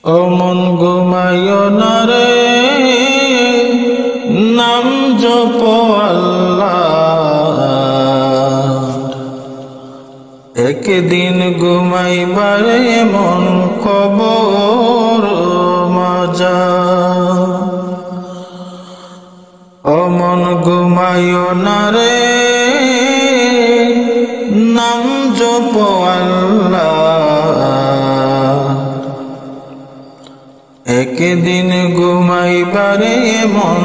ও মন ঘুমাইও না রে, নাম জপো আল্লাহ। একদিন ঘুমাইবারে মন কবর মজা। ও মন ঘুমাইও না রে, নাম জপো আল্লাহ। একদিন ঘুমাইবারে মন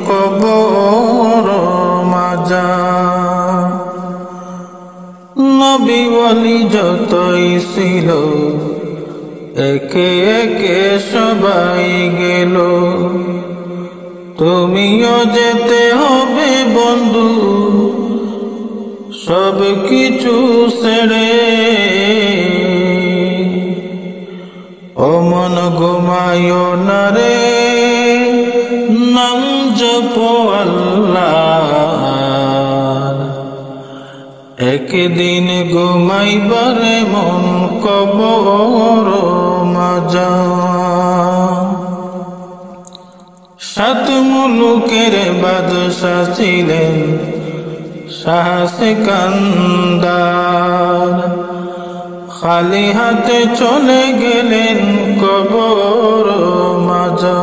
কবর মাজা। নবী ওয়ালি যতই ছিল একে একে সবাই গেল, তুমিও যেতে হবে বন্ধু সব কিছু ছেড়ে। ও মন ঘুমাইও না রে, নাম জপো আল্লাহ। একদিন ঘুমাইবারে মন কবর মাজা। সাত মুলুকের বাদশা ছিলেন শাহ সিকান্দার, খালি হাতে চলে গেলেন কবর মাজা।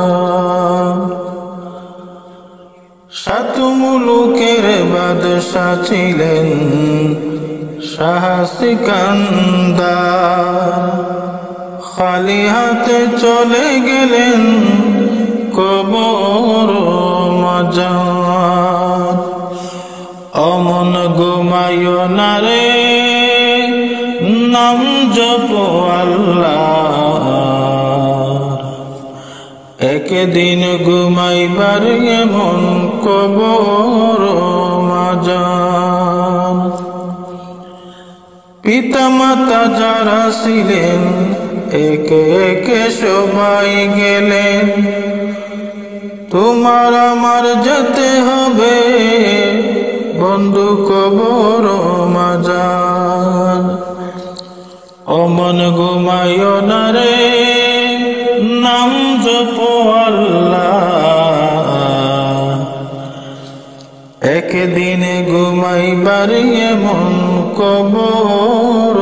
সাত মুলুকের বাদশা ছিলেন শাহ সিকান্দার, খালি হাতে চলে গেলেন কবর মাজা। ও মন ঘুমাইও না রে, নাম জপো আল্লাহ। একদিন ঘুমাইবার মন কবর মাজা। পিতা মাতা যারা ছিলেন একে একে সবাই গেলেন, তোমার আমার যেতে হবে বন্ধু কবর মাজা। ও মন ঘুমাইও না রে, নাম জপো আল্লাহ। একদিন ঘুমাইবার মন কবর